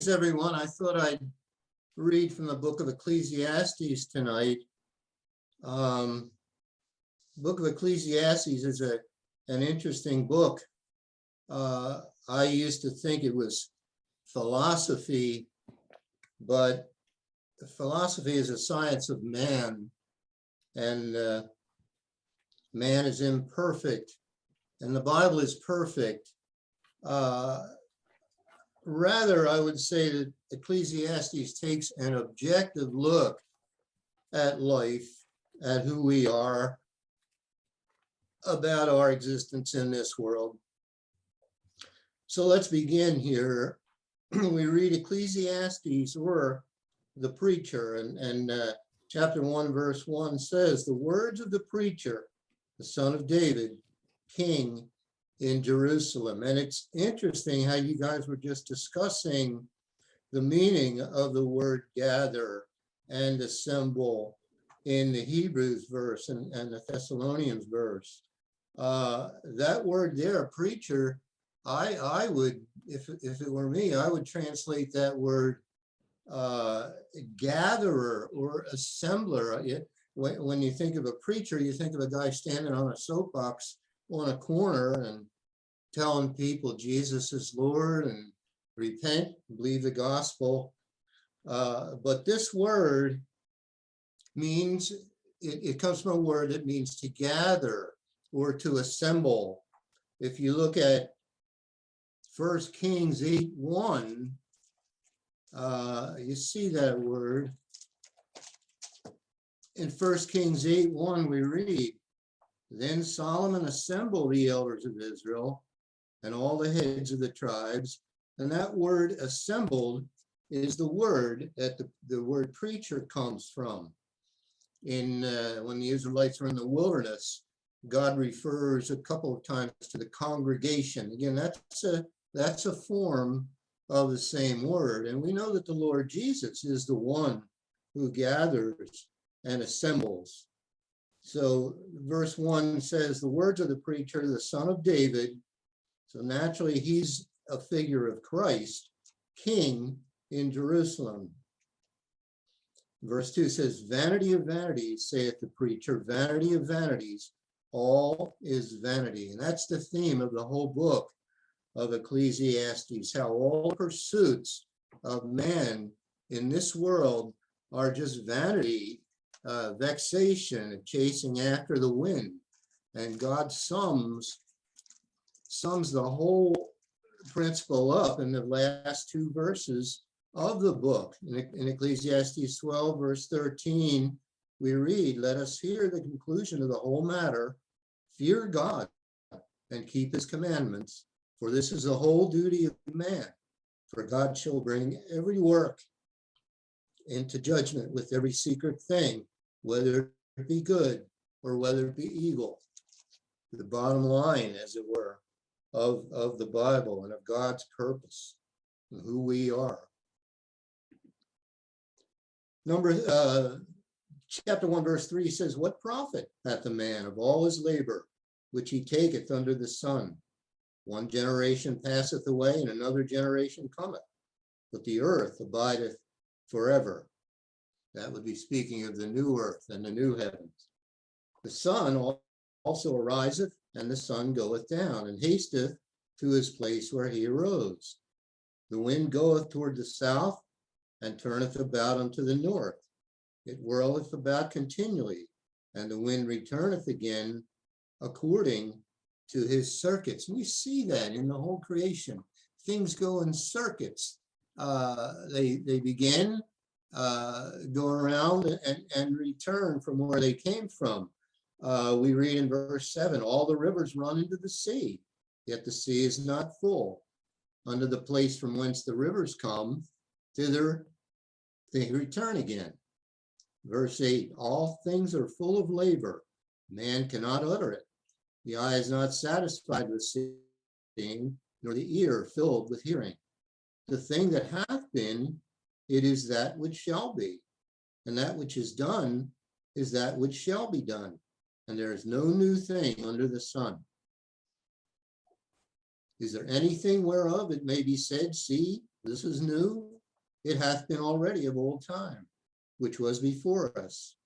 Everyone. I thought I'd read from the book of Ecclesiastes tonight. Book of Ecclesiastes is an interesting book. I used to think it was philosophy, but philosophy is a science of man, and man is imperfect, and the Bible is perfect. Rather, I would say that Ecclesiastes takes an objective look at life, at who we are, about our existence in this world. So let's begin here. We read Ecclesiastes, or the preacher, and chapter 1, verse 1 says, "The words of the preacher, the son of David, king in Jerusalem." And it's interesting how you guys were just discussing the meaning of the word gather and assemble in the Hebrews verse and the Thessalonians verse. That word there, preacher, I would, if it were me, I would translate that word gatherer or assembler. When you think of a preacher, you think of a guy standing on a soapbox on a corner and telling people Jesus is Lord and repent, believe the gospel. But this word means, it comes from a word that means to gather or to assemble. If you look at 1 Kings 8:1, you see that word. In 1 Kings 8:1, we read, "Then Solomon assembled the elders of Israel and all the heads of the tribes." And that word assembled is the word that the word preacher comes from. When the Israelites were in the wilderness, God refers a couple of times to the congregation. Again, that's a form of the same word. And we know that the Lord Jesus is the one who gathers and assembles. So verse 1 says, "The words of the preacher, the son of David." So naturally, he's a figure of Christ, king in Jerusalem. Verse 2 says, "Vanity of vanities, saith the preacher, vanity of vanities, all is vanity." And that's the theme of the whole book of Ecclesiastes, how all pursuits of man in this world are just vanity, vexation, chasing after the wind. And God sums the whole principle up in the last two verses of the book. In Ecclesiastes 12, verse 13, we read, "Let us hear the conclusion of the whole matter. Fear God and keep his commandments, for this is the whole duty of man. For God shall bring every work into judgment with every secret thing, whether it be good or whether it be evil." The bottom line, as it were, of the Bible and of God's purpose and who we are. Chapter 1, verse 3 says, "What profit hath a man of all his labor which he taketh under the sun? One generation passeth away, and another generation cometh, but the earth abideth forever." That would be speaking of the new earth and the new heavens. "The sun also ariseth, and the sun goeth down, and hasteth to his place where he arose. The wind goeth toward the south, and turneth about unto the north. It whirleth about continually, and the wind returneth again according to his circuits." And we see that in the whole creation. Things go in circuits. They begin, go around and return from where they came from. We read in verse 7, "All the rivers run into the sea, yet the sea is not full. Unto the place from whence the rivers come, thither they return again." Verse 8, "All things are full of labor. Man cannot utter it. The eye is not satisfied with seeing, nor the ear filled with hearing. The thing that hath been, it is that which shall be. And that which is done is that which shall be done. And there is no new thing under the sun. Is there anything whereof it may be said, see, This is new. It hath been already of old time, which was before us.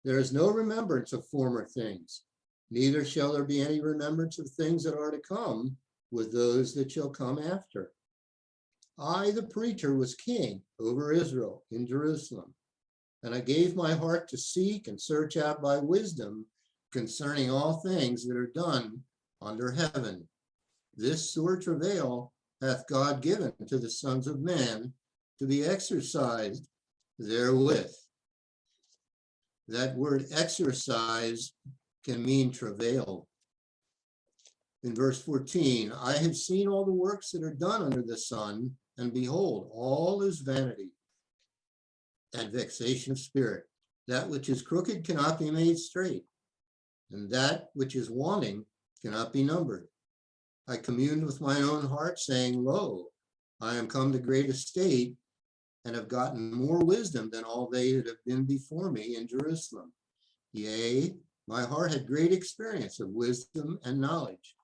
There is no remembrance of former things, neither shall there be any remembrance of things that are to come with those that shall come after. I, the preacher, was king over Israel in Jerusalem, and I gave my heart to seek and search out by wisdom concerning all things that are done under heaven. This sore travail hath God given to the sons of men to be exercised therewith. That word exercise can mean travail. In verse 14, I have seen all the works that are done under the sun, and behold, all is vanity and vexation of spirit. That which is crooked cannot be made straight, and that which is wanting cannot be numbered. I communed with my own heart, saying, Lo, I am come to great estate, and have gotten more wisdom than all they that have been before me in Jerusalem. Yea, my heart had great experience of wisdom and knowledge,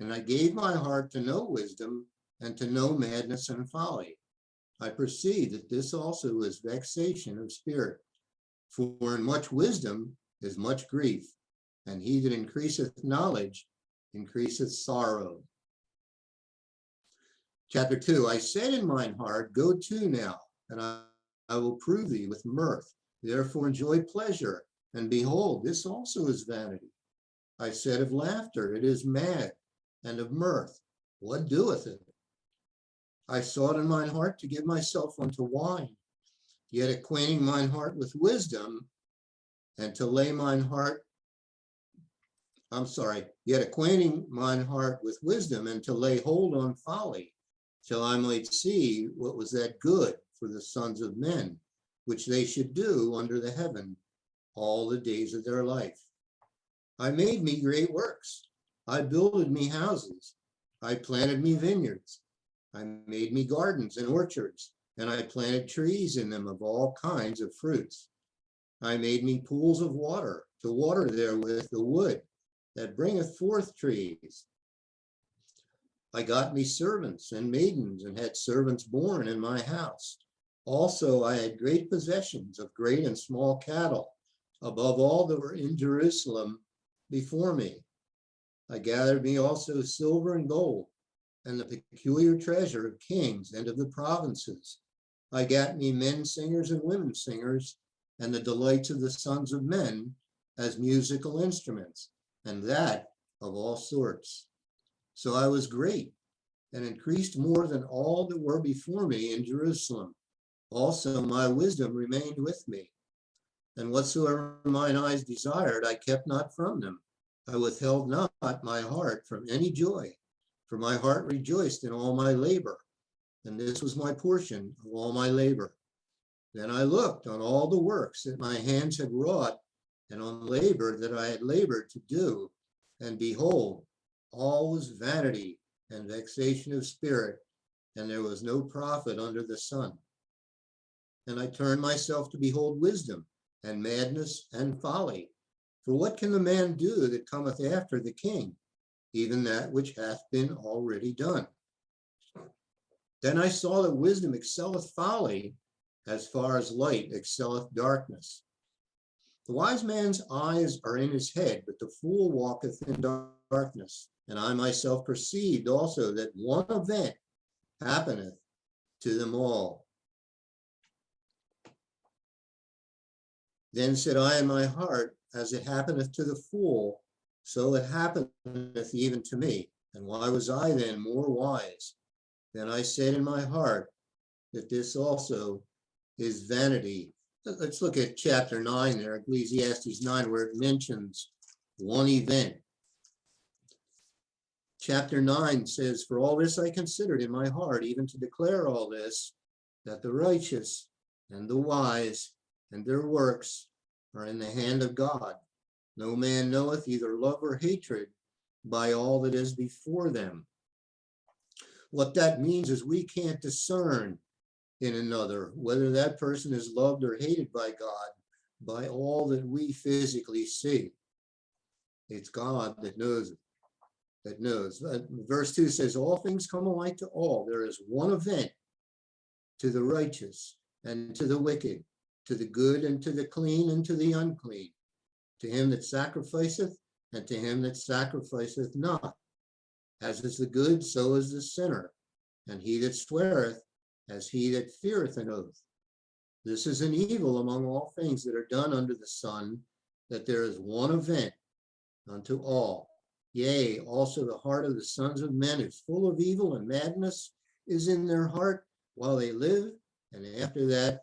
and I gave my heart to know wisdom and to know madness and folly. I perceive that this also is vexation of spirit. For in much wisdom is much grief, and he that increaseth knowledge increaseth sorrow. Chapter 2, I said in mine heart, Go to now, and I will prove thee with mirth. Therefore enjoy pleasure, and behold, this also is vanity. I said of laughter, it is mad, and of mirth, what doeth it? I sought in mine heart to give myself unto wine, yet acquainting mine heart with wisdom, and to lay mine heart, yet acquainting mine heart with wisdom, and to lay hold on folly, till I might see what was that good for the sons of men, which they should do under the heaven all the days of their life. I made me great works. I builded me houses. I planted me vineyards. I made me gardens and orchards, and I planted trees in them of all kinds of fruits. I made me pools of water to water therewith the wood that bringeth forth trees. I got me servants and maidens, and had servants born in my house. Also I had great possessions of great and small cattle, above all that were in Jerusalem before me. I gathered me also silver and gold, and the peculiar treasure of kings and of the provinces. I got me men singers and women singers, and the delights of the sons of men as musical instruments, and that of all sorts. So I was great, and increased more than all that were before me in Jerusalem. Also my wisdom remained with me, and whatsoever mine eyes desired, I kept not from them. I withheld not my heart from any joy, for my heart rejoiced in all my labor, and this was my portion of all my labor. Then I looked on all the works that my hands had wrought, and on labor that I had labored to do, and behold, all was vanity and vexation of spirit, and there was no profit under the sun. And I turned myself to behold wisdom, and madness, and folly. For what can the man do that cometh after the king? Even that which hath been already done. Then I saw that wisdom excelleth folly, as far as light excelleth darkness. The wise man's eyes are in his head, but the fool walketh in darkness. And I myself perceived also that one event happeneth to them all. Then said I in my heart, as it happeneth to the fool, so it happeneth even to me. And why was I then more wise? Then I said in my heart that this also is vanity. Let's look at chapter 9 there, Ecclesiastes 9, where it mentions one event. Chapter 9 says, For all this I considered in my heart, even to declare all this, that the righteous and the wise and their works are in the hand of God. No man knoweth either love or hatred by all that is before them. What that means is we can't discern in another whether that person is loved or hated by God by all that we physically see. It's God that knows it. That knows. Verse 2 says, all things come alike to all. There is one event to the righteous and to the wicked, to the good and to the clean and to the unclean, to him that sacrificeth and to him that sacrificeth not. As is the good, so is the sinner, and he that sweareth, as he that feareth an oath. This is an evil among all things that are done under the sun, that there is one event unto all. Yea, also the heart of the sons of men is full of evil, and madness is in their heart while they live, and after that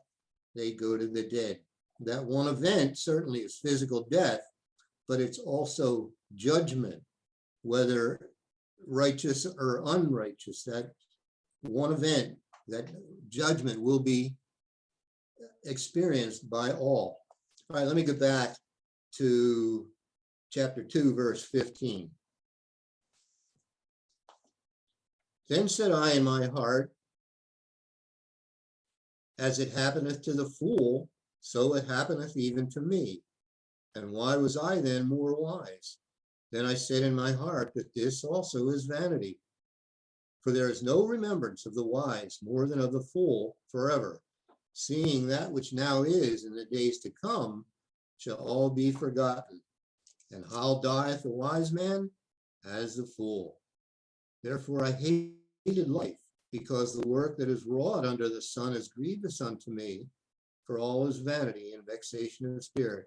they go to the dead. That one event certainly is physical death, but it's also judgment, whether righteous or unrighteous. That one event, that judgment will be experienced by all. All right, let me go back to chapter 2, verse 15. Then said I in my heart, as it happeneth to the fool, so it happeneth even to me. And why was I then more wise? Then I said in my heart that this also is vanity. For there is no remembrance of the wise more than of the fool forever, seeing that which now is in the days to come shall all be forgotten. And how dieth the wise man? As the fool. Therefore I hated life, because the work that is wrought under the sun is grievous unto me, for all is vanity and vexation of spirit.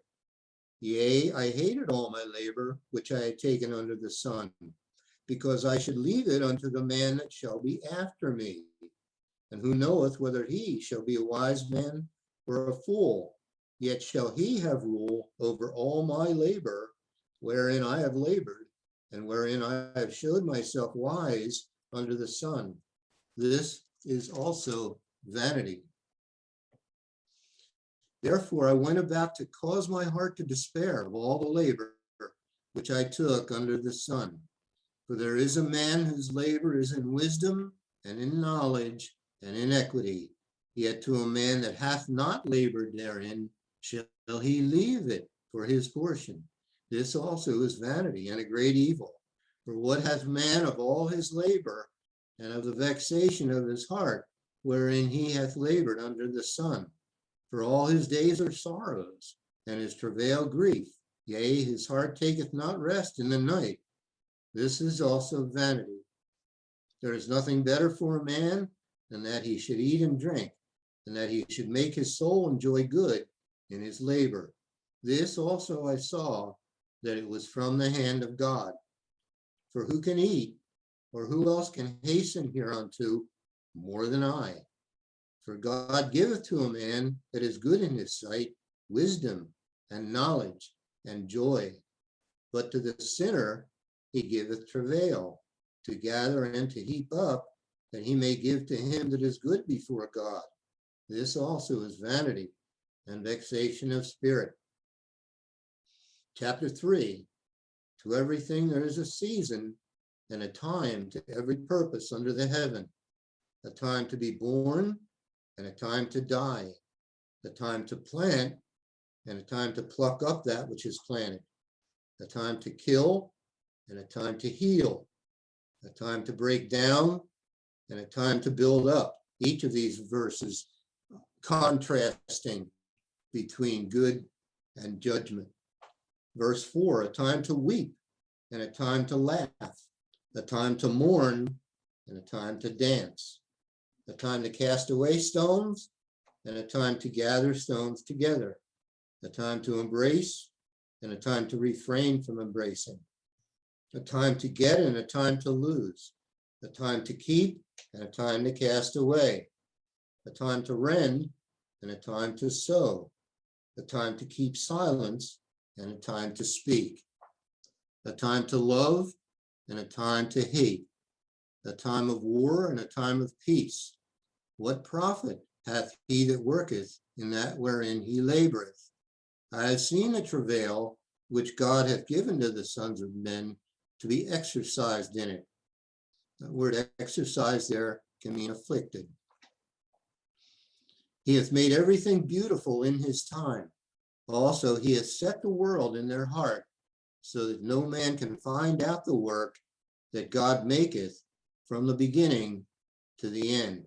Yea, I hated all my labor which I had taken under the sun, because I should leave it unto the man that shall be after me. And who knoweth whether he shall be a wise man or a fool? Yet shall he have rule over all my labor, wherein I have labored, and wherein I have showed myself wise under the sun. This is also vanity. Therefore I went about to cause my heart to despair of all the labor which I took under the sun. For there is a man whose labor is in wisdom and in knowledge and in equity. Yet to a man that hath not labored therein shall he leave it for his portion. This also is vanity and a great evil. For what hath man of all his labor and of the vexation of his heart, wherein he hath labored under the sun? For all his days are sorrows, and his travail grief. Yea, his heart taketh not rest in the night. This is also vanity. There is nothing better for a man than that he should eat and drink, and that he should make his soul enjoy good in his labor. This also I saw, that it was from the hand of God. For who can eat, or who else can hasten hereunto more than I? For God giveth to a man that is good in his sight wisdom and knowledge and joy. But to the sinner he giveth travail, to gather and to heap up, that he may give to him that is good before God. This also is vanity and vexation of spirit. Chapter 3. To everything there is a season and a time to every purpose under the heaven, a time to be born and a time to die, a time to plant and a time to pluck up that which is planted, a time to kill and a time to heal, a time to break down and a time to build up. Each of these verses contrasting between good and judgment. Verse 4, a time to weep and a time to laugh, a time to mourn and a time to dance, a time to cast away stones and a time to gather stones together, a time to embrace and a time to refrain from embracing, a time to get and a time to lose, a time to keep and a time to cast away, a time to rend and a time to sow, a time to keep silence and a time to speak, a time to love and a time to hate, a time of war and a time of peace. What profit hath he that worketh in that wherein he laboreth? I have seen the travail which God hath given to the sons of men to be exercised in it. The word exercise there can mean afflicted. He hath made everything beautiful in his time. Also, he hath set the world in their heart, so that no man can find out the work that God maketh from the beginning to the end.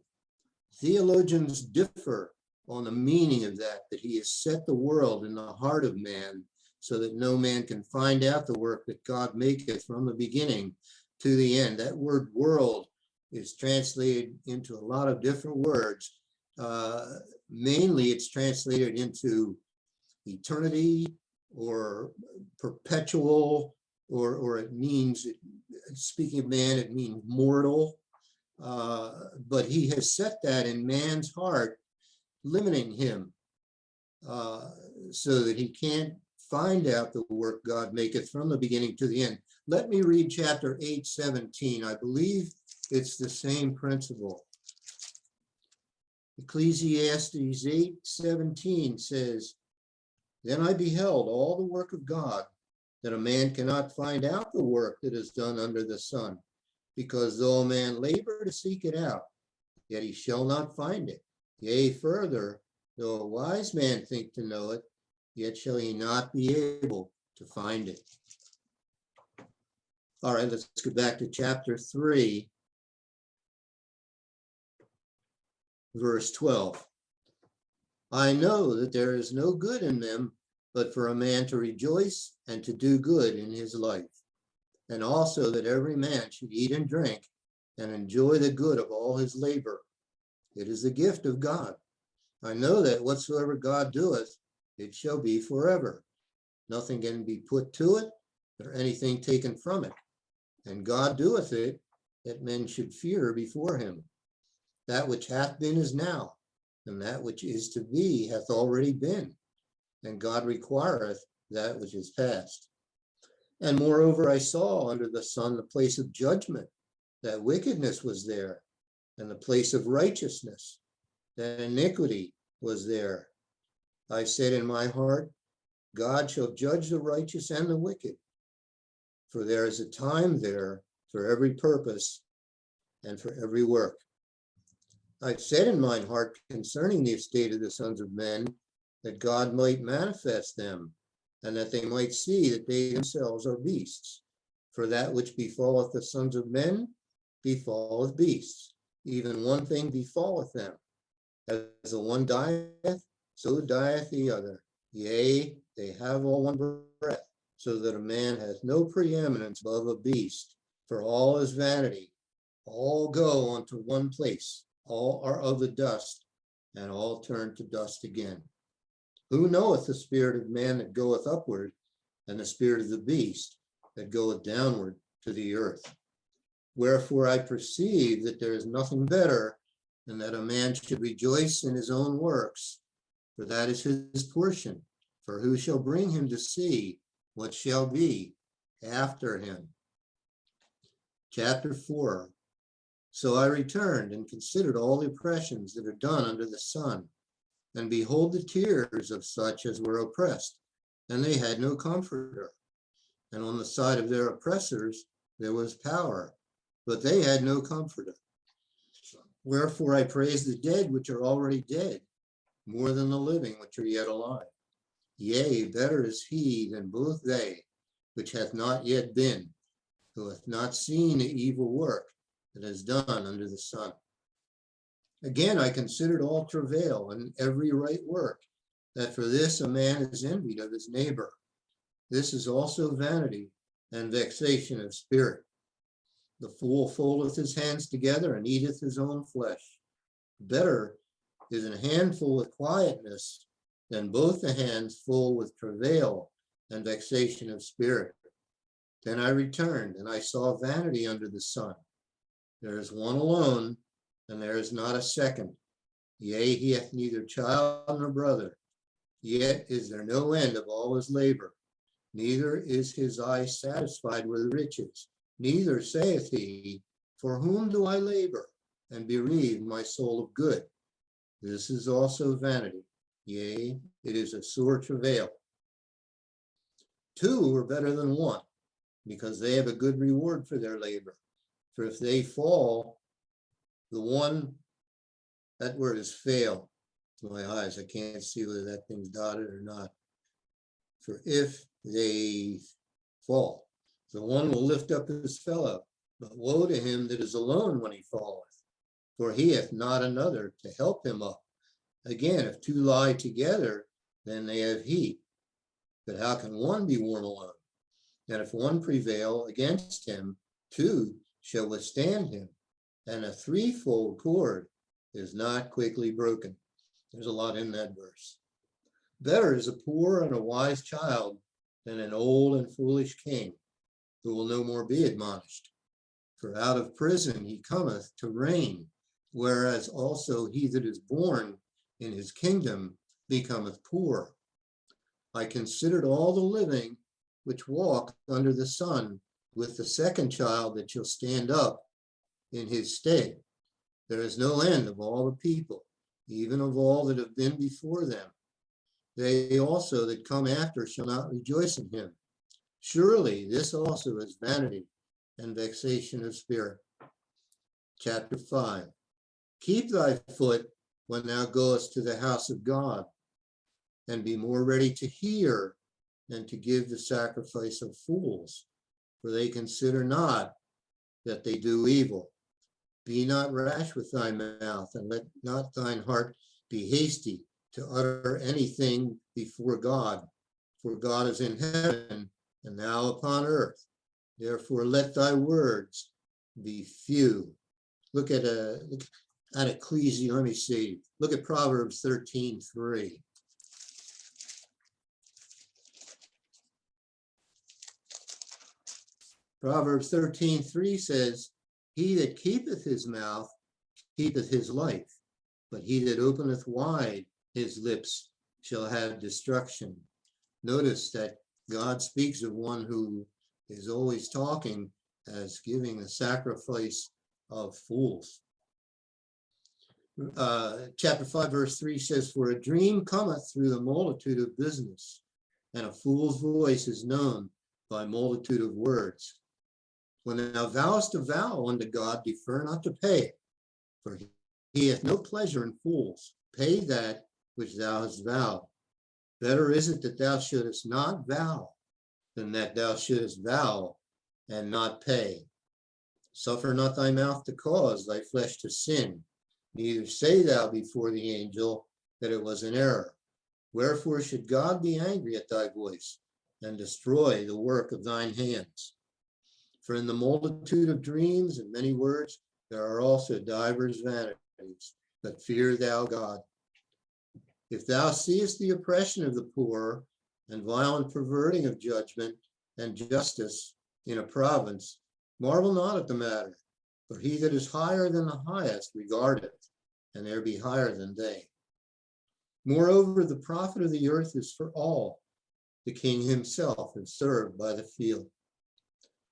Theologians differ on the meaning of that he has set the world in the heart of man, so that no man can find out the work that God maketh from the beginning to the end. That word world is translated into a lot of different words. Mainly it's translated into eternity or perpetual, or it means, speaking of man, it means mortal. But he has set that in man's heart, limiting him so that he can't find out the work God maketh from the beginning to the end. Let me read chapter 8:17. I believe it's the same principle. Ecclesiastes 8:17 says, "Then I beheld all the work of God, that a man cannot find out the work that is done under the sun, because though a man labor to seek it out, yet he shall not find it. Yea, further, though a wise man think to know it, yet shall he not be able to find it." All right, let's go back to chapter 3, verse 12. "I know that there is no good in them, but for a man to rejoice and to do good in his life, and also that every man should eat and drink and enjoy the good of all his labor. It is the gift of God. I know that whatsoever God doeth, it shall be forever. Nothing can be put to it, or anything taken from it. And God doeth it, that men should fear before him. That which hath been is now, and that which is to be hath already been. And God requireth that which is past. And moreover, I saw under the sun the place of judgment, that wickedness was there, and the place of righteousness, that iniquity was there. I said in my heart, God shall judge the righteous and the wicked, for there is a time there for every purpose and for every work. I said in mine heart concerning the estate of the sons of men, that God might manifest them, and that they might see that they themselves are beasts. For that which befalleth the sons of men befalleth beasts. Even one thing befalleth them. As the one dieth, so dieth the other. Yea, they have all one breath, so that a man hath no preeminence above a beast. For all is vanity. All go unto one place. All are of the dust, and all turn to dust again. Who knoweth the spirit of man that goeth upward, and the spirit of the beast that goeth downward to the earth? Wherefore I perceive that there is nothing better than that a man should rejoice in his own works, for that is his portion. For who shall bring him to see what shall be after him?" Chapter 4. "So I returned and considered all the oppressions that are done under the sun, and behold the tears of such as were oppressed, and they had no comforter. And on the side of their oppressors there was power, but they had no comforter. Wherefore I praise the dead which are already dead, more than the living which are yet alive. Yea, better is he than both they, which hath not yet been, who hath not seen the evil work that is done under the sun. Again, I considered all travail and every right work, that for this a man is envied of his neighbor. This is also vanity and vexation of spirit. The fool foldeth his hands together and eateth his own flesh. Better is an handful with quietness than both the hands full with travail and vexation of spirit. Then I returned, and I saw vanity under the sun. There is one alone, and there is not a second. Yea, he hath neither child nor brother. Yet is there no end of all his labor. Neither is his eye satisfied with riches. Neither saith he, for whom do I labor, and bereave my soul of good? This is also vanity. Yea, it is a sore travail. Two are better than one, because they have a good reward for their labor. For if they fall, the one, that word is fail. To my eyes, I can't see whether that thing's dotted or not. For if they fall, the one will lift up his fellow, but woe to him that is alone when he falleth. for he hath not another to help him up. Again, if two lie together, then they have heat. But how can one be warm alone? And if one prevail against him, two shall withstand him. And a threefold cord is not quickly broken. There's a lot in that verse. Better is a poor and a wise child than an old and foolish king, who will no more be admonished. For out of prison he cometh to reign, whereas also he that is born in his kingdom becometh poor. I considered all the living which walk under the sun, with the second child that shall stand up in his stead. There is no end of all the people, even of all that have been before them. They also that come after shall not rejoice in him. Surely this also is vanity and vexation of spirit. Chapter 5. Keep thy foot when thou goest to the house of God, and be more ready to hear than to give the sacrifice of fools, for they consider not that they do evil. Be not rash with thy mouth, and let not thine heart be hasty to utter anything before God, for God is in heaven and thou upon earth. Therefore let thy words be few. Look at Ecclesiastes, let me see. Look at Proverbs 13:3. Proverbs 13:3 says, he that keepeth his mouth keepeth his life, but he that openeth wide his lips shall have destruction. Notice that God speaks of one who is always talking as giving the sacrifice of fools. Chapter 5, verse 3 says, for a dream cometh through the multitude of business, and a fool's voice is known by multitude of words. When thou vowest a vow unto God, defer not to pay it, for he hath no pleasure in fools. Pay that which thou hast vowed. Better is it that thou shouldest not vow than that thou shouldest vow and not pay. Suffer not thy mouth to cause thy flesh to sin, neither say thou before the angel that it was an error. Wherefore should God be angry at thy voice and destroy the work of thine hands? For in the multitude of dreams and many words, there are also divers vanities, but fear thou God. If thou seest the oppression of the poor and violent perverting of judgment and justice in a province, marvel not at the matter, for he that is higher than the highest regardeth, and there be higher than they. Moreover, the profit of the earth is for all. The king himself is served by the field.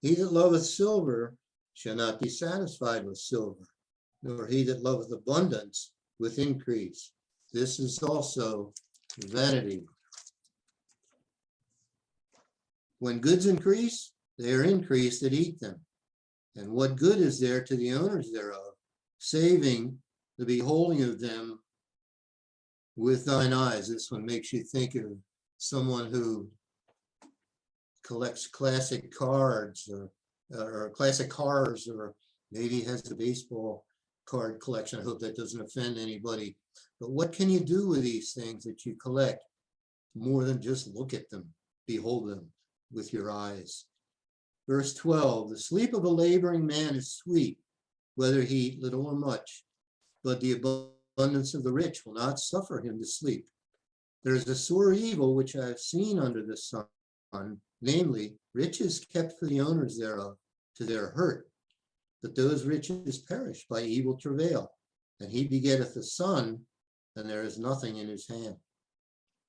He that loveth silver shall not be satisfied with silver, nor he that loveth abundance with increase. This is also vanity. When goods increase, they are increased that eat them. And what good is there to the owners thereof, saving the beholding of them with thine eyes? This one makes you think of someone who collects classic cards or classic cars, or maybe has the baseball card collection. I hope that doesn't offend anybody. But what can you do with these things that you collect more than just look at them, behold them with your eyes? Verse 12, the sleep of a laboring man is sweet, whether he eat little or much, but the abundance of the rich will not suffer him to sleep. There is a sore evil which I have seen under the sun, namely, riches kept for the owners thereof to their hurt. But those riches perish by evil travail, and he begetteth a son, and there is nothing in his hand.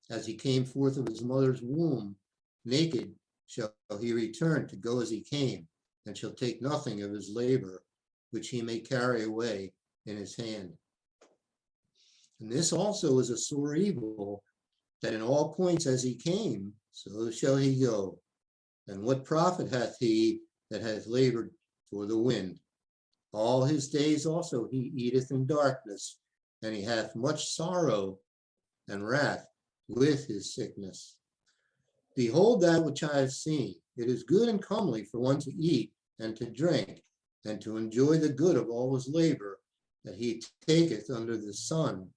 As he came forth of his mother's womb, naked shall he return to go as he came, and shall take nothing of his labor, which he may carry away in his hand. And this also is a sore evil, that in all points as he came, so shall he go. And what profit hath he that hath labored for the wind? All his days also he eateth in darkness, and he hath much sorrow and wrath with his sickness. Behold that which I have seen. It is good and comely for one to eat and to drink, and to enjoy the good of all his labor, that he taketh under the sun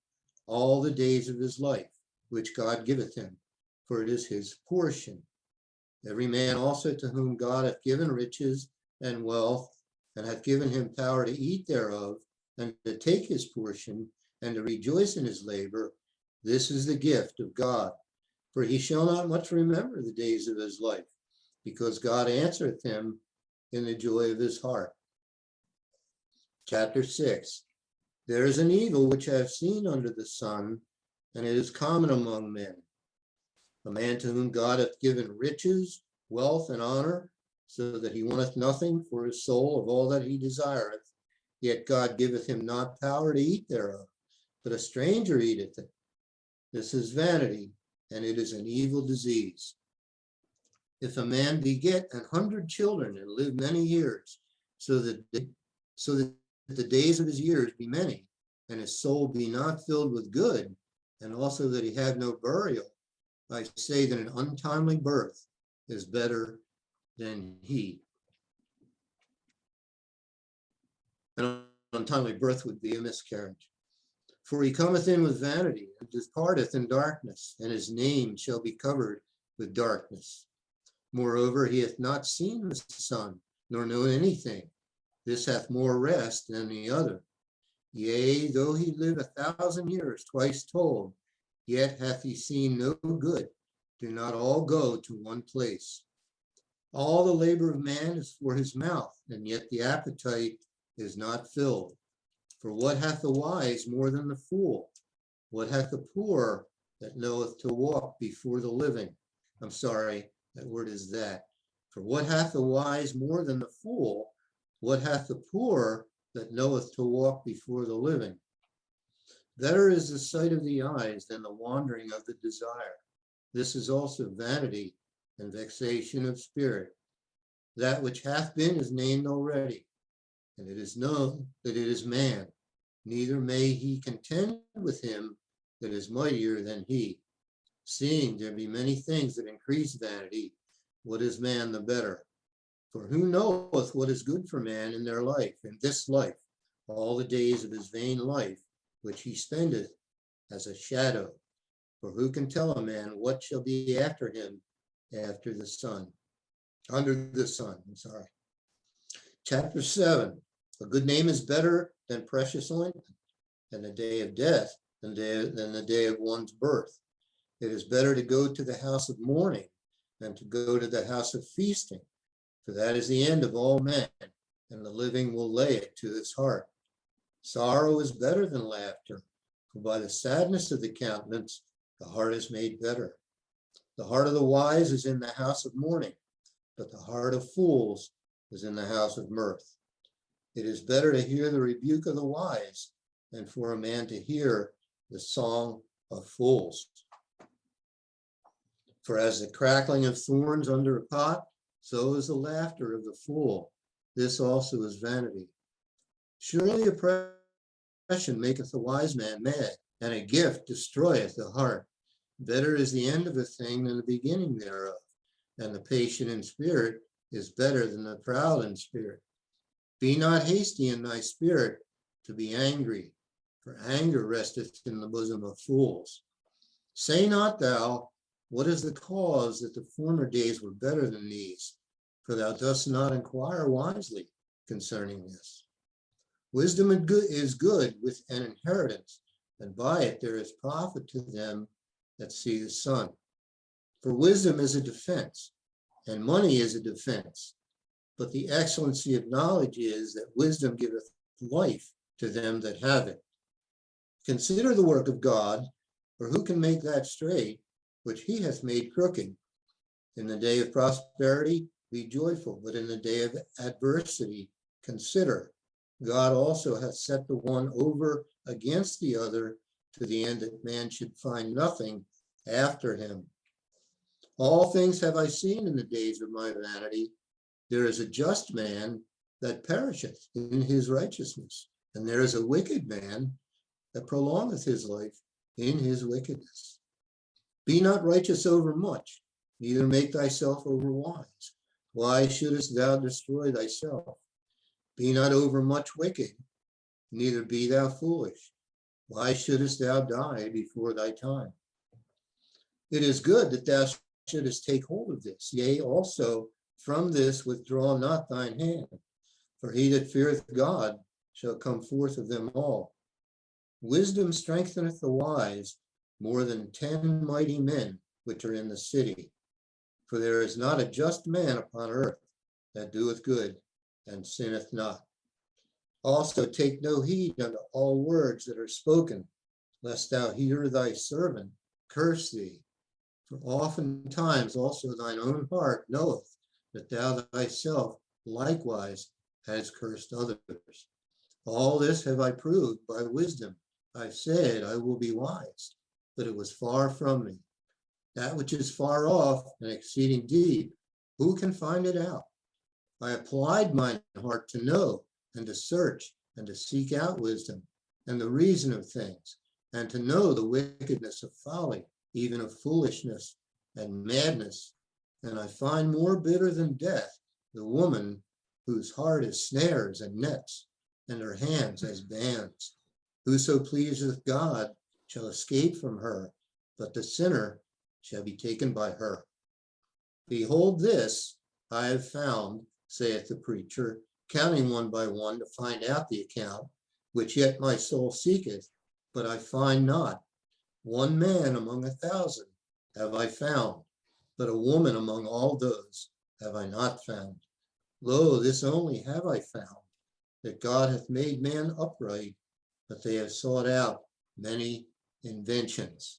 all the days of his life, which God giveth him, for it is his portion. Every man also to whom God hath given riches and wealth, and hath given him power to eat thereof, and to take his portion, and to rejoice in his labor, this is the gift of God. For he shall not much remember the days of his life, because God answereth him in the joy of his heart. Chapter 6. There is an evil which I have seen under the sun, and it is common among men. A man to whom God hath given riches, wealth, and honor, so that he wanteth nothing for his soul of all that he desireth, yet God giveth him not power to eat thereof, but a stranger eateth it. This is vanity, and it is an evil disease. If a man beget 100 children and live many years, so that the days of his years be many, and his soul be not filled with good, and also that he have no burial, I say that an untimely birth is better than he. An untimely birth would be a miscarriage. For he cometh in with vanity, and departeth in darkness, and his name shall be covered with darkness. Moreover, he hath not seen the sun, nor known anything. This hath more rest than the other. Yea, though he live 1,000 years, twice told, yet hath he seen no good. Do not all go to one place. All the labor of man is for his mouth, and yet the appetite is not filled. For what hath the wise more than the fool? What hath the poor that knoweth to walk before the living? I'm sorry, that word is that. For what hath the wise more than the fool? What hath the poor that knoweth to walk before the living? Better is the sight of the eyes than the wandering of the desire. This is also vanity and vexation of spirit. That which hath been is named already, and it is known that it is man. Neither may he contend with him that is mightier than he. Seeing there be many things that increase vanity, what is man the better? For who knoweth what is good for man in their life, in this life, all the days of his vain life, which he spendeth as a shadow? For who can tell a man what shall be after him after the sun? Under the sun, I'm sorry. Chapter 7. A good name is better than precious ointment, and the day of death than the day of one's birth. It is better to go to the house of mourning than to go to the house of feasting, for that is the end of all men, and the living will lay it to his heart. Sorrow is better than laughter, for by the sadness of the countenance the heart is made better. The heart of the wise is in the house of mourning, but the heart of fools is in the house of mirth. It is better to hear the rebuke of the wise than for a man to hear the song of fools. For as the crackling of thorns under a pot, so is the laughter of the fool. This also is vanity. Surely oppression maketh the wise man mad, and a gift destroyeth the heart. Better is the end of a thing than the beginning thereof, and the patient in spirit is better than the proud in spirit. Be not hasty in thy spirit to be angry, for anger resteth in the bosom of fools. Say not thou, what is the cause that the former days were better than these? For thou dost not inquire wisely concerning this. Wisdom is good with an inheritance, and by it there is profit to them that see the sun. For wisdom is a defense, and money is a defense. But the excellency of knowledge is that wisdom giveth life to them that have it. Consider the work of God, for who can make that straight which he hath made crooked? In the day of prosperity, be joyful, but in the day of adversity, consider. God also hath set the one over against the other, to the end that man should find nothing after him. All things have I seen in the days of my vanity. There is a just man that perisheth in his righteousness, and there is a wicked man that prolongeth his life in his wickedness. Be not righteous over much, neither make thyself over wise. Why shouldest thou destroy thyself? Be not over much wicked, neither be thou foolish. Why shouldest thou die before thy time? It is good that thou shouldest take hold of this. Yea, also from this withdraw not thine hand. For he that feareth God shall come forth of them all. Wisdom strengtheneth the wise more than 10 mighty men which are in the city. For there is not a just man upon earth that doeth good and sinneth not. Also take no heed unto all words that are spoken, lest thou hear thy servant curse thee. For oftentimes also thine own heart knoweth that thou thyself likewise hast cursed others. All this have I proved by wisdom. I said, I will be wise, but it was far from me. That which is far off and exceeding deep, who can find it out? I applied mine heart to know and to search and to seek out wisdom and the reason of things, and to know the wickedness of folly, even of foolishness and madness. And I find more bitter than death the woman whose heart is snares and nets, and her hands as bands. Whoso pleaseth God shall escape from her, but the sinner shall be taken by her. Behold, this I have found, saith the preacher, counting one by one to find out the account, which yet my soul seeketh, but I find not. One man among 1,000 have I found, but a woman among all those have I not found. Lo, this only have I found, that God hath made man upright, but they have sought out many inventions.